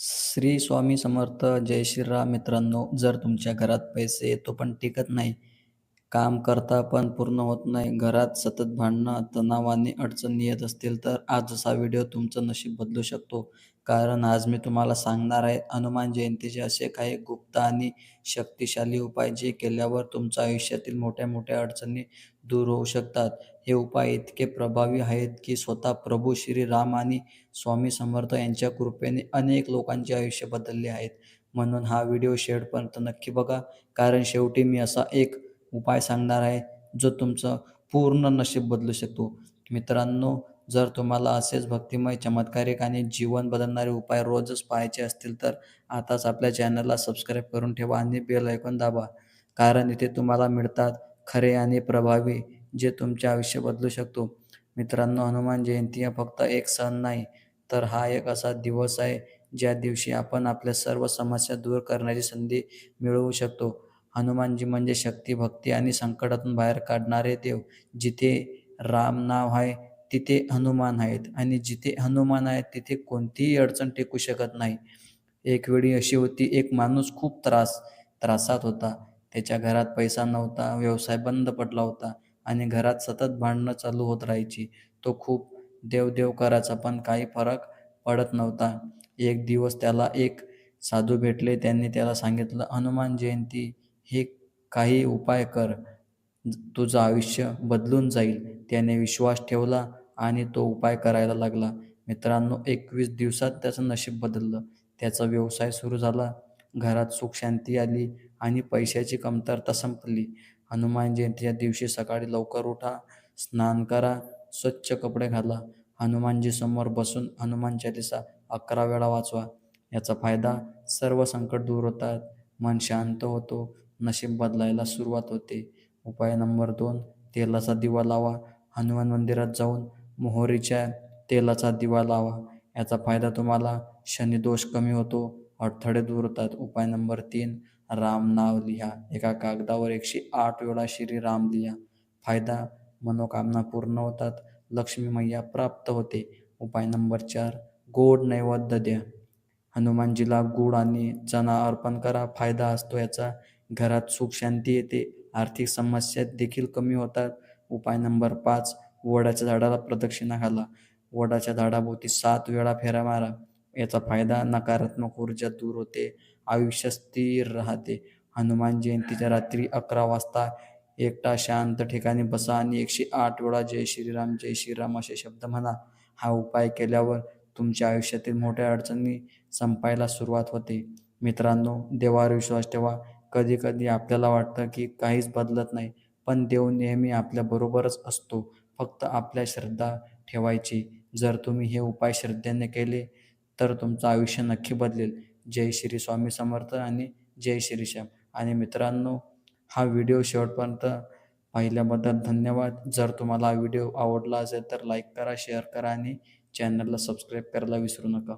श्री स्वामी समर्थ. जय श्रीराम. मित्रांनो, जर तुमच्या घरात पैसे येतो पण टिकत नाही, काम करता पण पूर्ण होत नाही, घरात सतत भांडणं, तणाव आणि अडचणी येत असतील, तर आजचा व्हिडिओ तुमचं नशीब बदलू शकतो. कारण आज मी तुम्हाला सांगणार आहे हनुमान जयंतीचे असे काही गुप्त आणि शक्तिशाली उपाय जे केल्यावर तुमच्या आयुष्यातील मोठ्या मोठ्या अडचणी दूर होऊ शकतात. हे उपाय इतके प्रभावी आहेत की स्वतः प्रभू श्री राम आणि स्वामी समर्थ यांच्या कृपेने अनेक लोकांचे आयुष्य बदलले आहेत. म्हणून हा व्हिडिओ शेवटपर्यंत नक्की बघा, कारण शेवटी मी असा एक उपाय सांगणार आहे जो तुमचं पूर्ण नशीब बदलू शकतो. मित्रांनो, जर तुम्हाला असेच भक्तिमय, चमत्कारिक आणि जीवन बदलणारे उपाय रोजच पाहायचे असतील, तर आताच आपल्या चॅनलला सबस्क्राईब करून ठेवा आणि बेल आयकॉन दाबा. कारण इथे तुम्हाला मिळतात खरे आणि प्रभावी जे तुमचे आयुष्य बदलू शकतो. मित्रांनो, हनुमान जयंती हा फक्त एक सण नाही, तर हा एक असा दिवस आहे ज्या दिवशी आपण आपल्या सर्व समस्या दूर करण्याची संधी मिळवू शकतो. हनुमानजी म्हणजे शक्ती, भक्ती आणि संकटातून बाहेर काढणारे देव. जिथे राम नाव आहे तिथे हनुमान आहेत आणि जिथे हनुमान आहेत तिथे कोणतीही अडचण टिकू शकत नाही. एक वेळी अशी होती, एक माणूस खूप त्रासात होता. त्याच्या घरात पैसा नव्हता, व्यवसाय बंद पडला होता आणि घरात सतत भांडणं चालू होत राहायची. तो खूप देवदेव करायचा पण काही फरक पडत नव्हता. एक दिवस त्याला एक साधू भेटले. त्यांनी त्याला सांगितलं, हनुमान जयंती हे काही उपाय कर, तुझं आयुष्य बदलून जाईल. त्याने विश्वास ठेवला आणि तो उपाय करायला लागला. मित्रांनो, 21 दिवसात त्याचं नशीब बदललं. त्याचा व्यवसाय सुरू झाला, घरात सुख शांती आली आणि पैशाची कमतरता संपली. हनुमान जयंतीच्या दिवशी सकाळी लवकर उठा, स्नान करा, स्वच्छ कपडे घाला, हनुमानजी समोर बसून हनुमान चालीसा 11 वेळा वाचवा. याचा फायदा सर्व संकट दूर होतात, मन शांत होतो, नशीब बदलायला सुरुवात होते. उपाय नंबर 2, तेलाचा दिवा लावा. हनुमान मंदिरात जाऊन मोहरीच्या तेलाचा दिवा लावा. याचा फायदा तुम्हाला शनिदोष कमी होतो, अडथळे दूर होतात. उपाय नंबर 3, राम नाव लिहा. एका कागदावर 108 वेळा श्रीराम लिहा. फायदा, मनोकामना पूर्ण होतात, लक्ष्मी मैया प्राप्त होते. उपाय नंबर 4, गोड नैवेद्य द्या. हनुमानजीला गूळ आणि चणा अर्पण करा. फायदा असतो याचा, घरात सुख शांती येते, आर्थिक समस्या देखील कमी होतात. उपाय नंबर 5, वडाच्या झाडाला प्रदक्षिणा घाला. वडाच्या झाडाभोवती 7 वेळा फेऱ्या मारा. याचा फायदा, नकारात्मक ऊर्जा दूर होते, आयुष्य स्थिर राहते. हनुमान जयंतीच्या रात्री 11 वाजता एकटा शांत ठिकाणी बसा आणि 108 वेळा जय श्रीराम असे शब्द म्हणा. हा उपाय केल्यावर तुमच्या आयुष्यातील मोठ्या अडचणी संपायला सुरुवात होते. मित्रांनो, देवावर विश्वास ठेवा. कधी कधी आपल्याला वाटतं की काहीच बदलत नाही, पण देव नेहमी आपल्याबरोबरच असतो. फक्त आपल्या श्रद्धा ठेवायची. जर तुम्ही हे उपाय श्रद्धेने केले तर तुमचं आयुष्य नक्की बदलेल. जय श्री स्वामी समर्थ आणि जय श्रीश्याम. आणि मित्रांनो, हा व्हिडिओ शेवटपर्यंत पाहिल्याबद्दल धन्यवाद. जर तुम्हाला हा व्हिडिओ आवडला असेल तर लाईक करा, शेअर करा आणि चॅनलला सबस्क्राईब करायला विसरू नका.